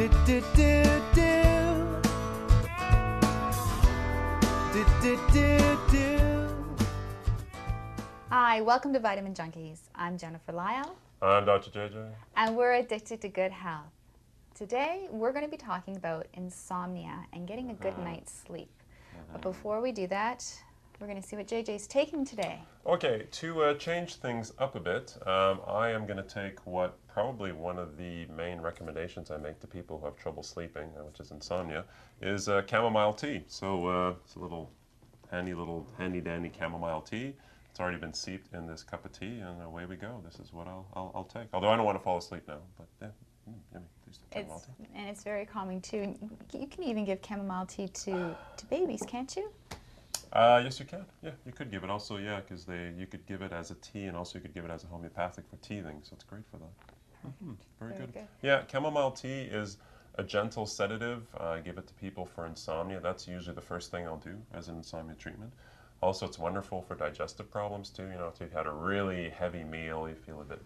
do do do do. Do do do do. Hi, welcome to Vitamin Junkies. I'm Jennifer Lyle. I'm Dr. JJ. And we're addicted to good health. Today, we're going to be talking about insomnia and getting a good night's sleep. But before we do that, we're going to see what JJ's taking today. Okay, to change things up a bit, I am going to take what probably one of the main recommendations I make to people who have trouble sleeping, which is insomnia, is chamomile tea. So it's a little handy dandy chamomile tea. It's already been steeped in this cup of tea, and away we go. This is what I'll take. Although I don't want to fall asleep now, but yeah, yummy. Chamomile tea. And it's very calming too. You can even give chamomile tea to babies, can't you? Yes, you can. Yeah, you could give it also. Yeah, because you could give it as a tea, and also you could give it as a homeopathic for teething. So it's great for that. Very good. Yeah, chamomile tea is a gentle sedative. I give it to people for insomnia. That's usually the first thing I'll do as an insomnia treatment. Also, it's wonderful for digestive problems too. You know, if you've had a really heavy meal, you feel a bit,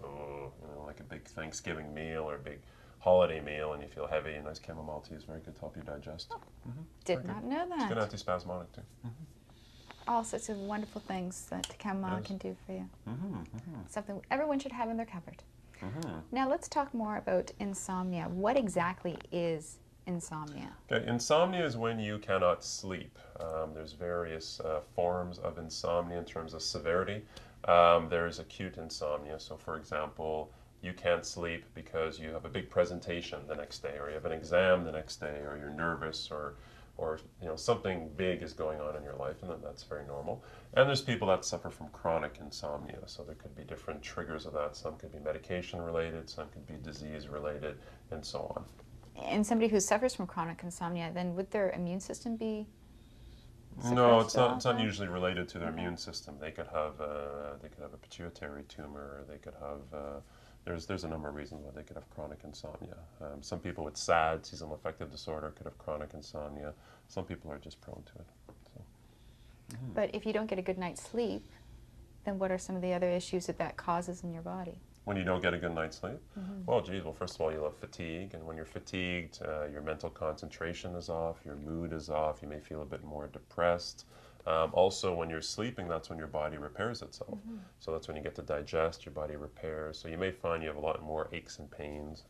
like a big Thanksgiving meal or a big holiday meal, and you feel heavy. A nice chamomile tea is very good to help you digest. Did not know that. It's good antispasmodic too. All sorts of wonderful things that chamomile can do for you. Something everyone should have in their cupboard. Now let's talk more about insomnia. What exactly is insomnia? Okay, insomnia is when you cannot sleep. There's various forms of insomnia in terms of severity. There's acute insomnia. So for example, you can't sleep because you have a big presentation the next day, or you have an exam the next day, or you're nervous, or something big is going on in your life, and then that's very normal. And there's people that suffer from chronic insomnia, so there could be different triggers of that. Some could be medication related, some could be disease related, and so on. And somebody who suffers from chronic insomnia, then would their immune system be suppressed? No, it's not usually related to their immune system. They could have a pituitary tumor, or they could have there's a number of reasons why they could have chronic insomnia. Some people with SAD, seasonal affective disorder, could have chronic insomnia. Some people are just prone to it. So. But if you don't get a good night's sleep, then what are some of the other issues that causes in your body? When you don't get a good night's sleep? Well, first of all, you'll have fatigue, and when you're fatigued, your mental concentration is off, your mood is off, you may feel a bit more depressed. Also, when you're sleeping, that's when your body repairs itself. So that's when you get to digest, your body repairs. So you may find you have a lot more aches and pains.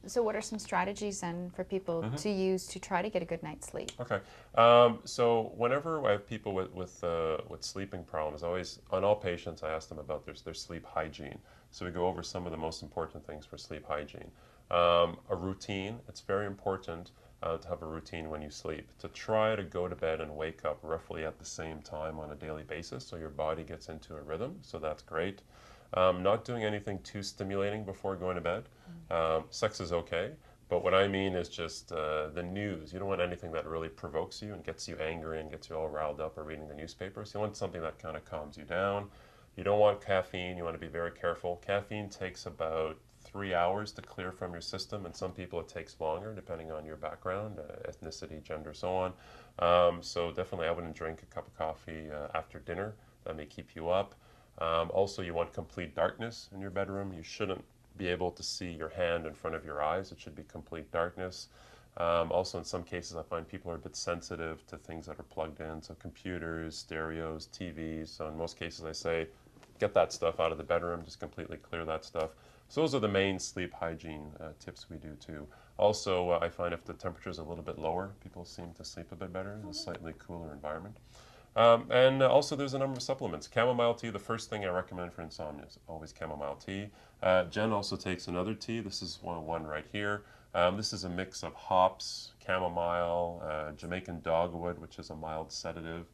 So what are some strategies then for people to use to try to get a good night's sleep? Okay. So whenever I have people with sleeping problems, on all patients, I ask them about their sleep hygiene. So we go over some of the most important things for sleep hygiene. A routine. It's very important to have a routine when you sleep, to try to go to bed and wake up roughly at the same time on a daily basis, so your body gets into a rhythm, so that's great. Not doing anything too stimulating before going to bed. Sex is okay, but what I mean is just the news. You don't want anything that really provokes you and gets you angry and gets you all riled up or reading the newspapers. You want something that kind of calms you down. You don't want caffeine. You want to be very careful. Caffeine takes about 3 hours to clear from your system, and some people it takes longer depending on your background, ethnicity, gender, so on. So definitely I wouldn't drink a cup of coffee after dinner. That may keep you up. Also, you want complete darkness in your bedroom. You shouldn't be able to see your hand in front of your eyes. It should be complete darkness. Also, in some cases, I find people are a bit sensitive to things that are plugged in, so computers, stereos, TVs. So in most cases, I say, get that stuff out of the bedroom, just completely clear that stuff. So those are the main sleep hygiene tips we do too. Also, I find if the temperature is a little bit lower, people seem to sleep a bit better in a slightly cooler environment. And also there's a number of supplements. Chamomile tea, the first thing I recommend for insomnia is always chamomile tea. Jen also takes another tea. This is one right here. This is a mix of hops, chamomile, Jamaican dogwood, which is a mild sedative,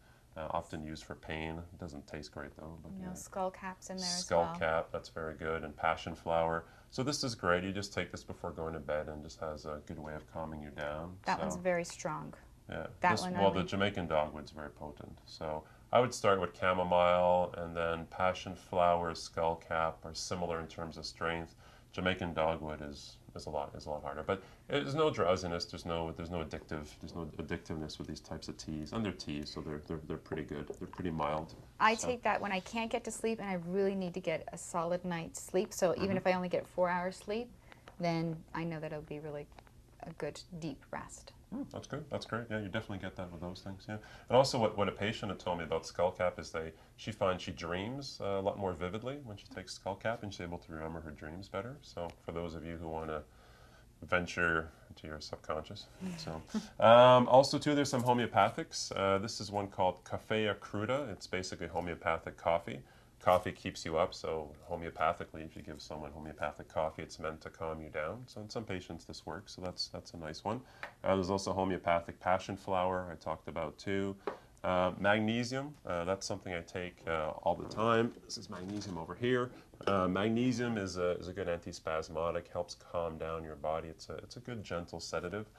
often used for pain. It doesn't taste great though. But, skull caps in there as well. Skull cap, that's very good, and passion flower. So this is great. You just take this before going to bed, and just has a good way of calming you down. That one's very strong. Yeah. Well, the Jamaican dogwood's very potent. So I would start with chamomile, and then passion flower, skull cap are similar in terms of strength. Jamaican dogwood is a lot harder, but there's no drowsiness. There's no addictiveness with these types of teas, and they're teas, so they're pretty good. They're pretty mild. I take that when I can't get to sleep and I really need to get a solid night's sleep. So even if I only get 4 hours sleep, then I know that it'll be really a good deep rest. That's good. That's great. Yeah, you definitely get that with those things. Yeah, and also what a patient had told me about skull cap is she finds she dreams a lot more vividly when she takes skull cap, and she's able to remember her dreams better. So for those of you who want to venture into your subconscious, so also too, there's some homeopathics. This is one called Cafea Cruda. It's basically homeopathic coffee. Coffee keeps you up, so homeopathically, if you give someone homeopathic coffee, it's meant to calm you down. So in some patients this works, so that's a nice one. There's also homeopathic passion flower I talked about too. Magnesium, that's something I take all the time. This is magnesium over here. Magnesium is a good antispasmodic, helps calm down your body. It's a good gentle sedative.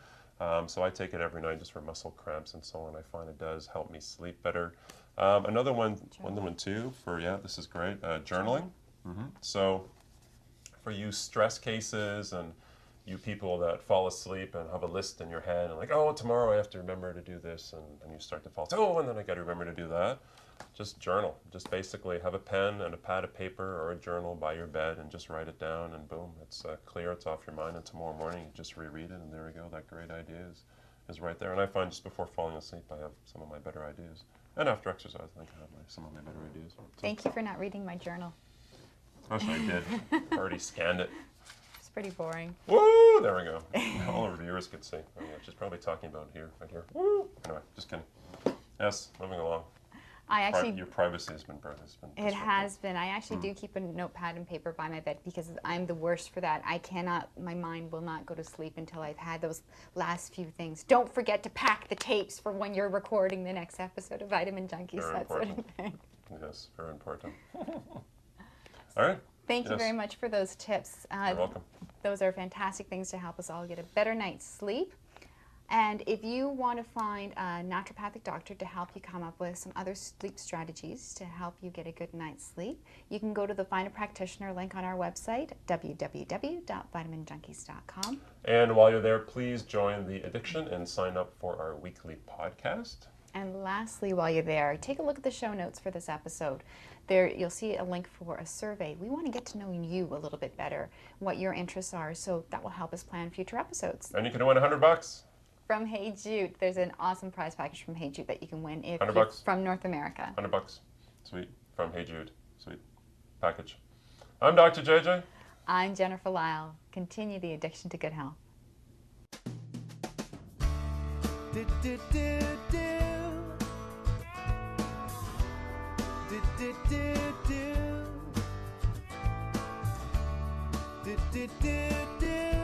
So I take it every night just for muscle cramps and so on. I find it does help me sleep better. Another one too for, this is great, journaling. So for you stress cases and you people that fall asleep and have a list in your head and like, oh, tomorrow I have to remember to do this, and you start to fall asleep, oh, and then I got to remember to do that. Just journal. Just basically have a pen and a pad of paper or a journal by your bed and just write it down, and boom, it's clear, it's off your mind, and tomorrow morning you just reread it, and there we go. That great idea is right there. And I find just before falling asleep I have some of my better ideas. And after exercise I think I have some of my better ideas. So, thank you for not reading my journal. I did. Already scanned it. It's pretty boring. Woo! There we go. All our viewers could see. Oh, yeah, she's probably talking about here, right here. Woo! Anyway, just kidding. Yes, moving along. Your privacy has been disrupted. It has been. I actually do keep a notepad and paper by my bed because I'm the worst for that. My mind will not go to sleep until I've had those last few things. Don't forget to pack the tapes for when you're recording the next episode of Vitamin Junkies. Very that important. sort of thing. Yes, very important. All right. Thank you very much for those tips. You're welcome. Those are fantastic things to help us all get a better night's sleep. And if you want to find a naturopathic doctor to help you come up with some other sleep strategies to help you get a good night's sleep, you can go to the Find a Practitioner link on our website, www.vitaminjunkies.com. And while you're there, please join the addiction and sign up for our weekly podcast. And lastly, while you're there, take a look at the show notes for this episode. There, you'll see a link for a survey. We want to get to know you a little bit better, what your interests are, so that will help us plan future episodes. And you can win $100. From Hey Jude. There's an awesome prize package from Hey Jude that you can win if you're $100. from North America. $100. Sweet. From Hey Jude. Sweet. Package. I'm Dr. JJ. I'm Jennifer Lyle. Continue the addiction to good health. Do, do, do, do. Do, do, do, do. Do, do, do, do.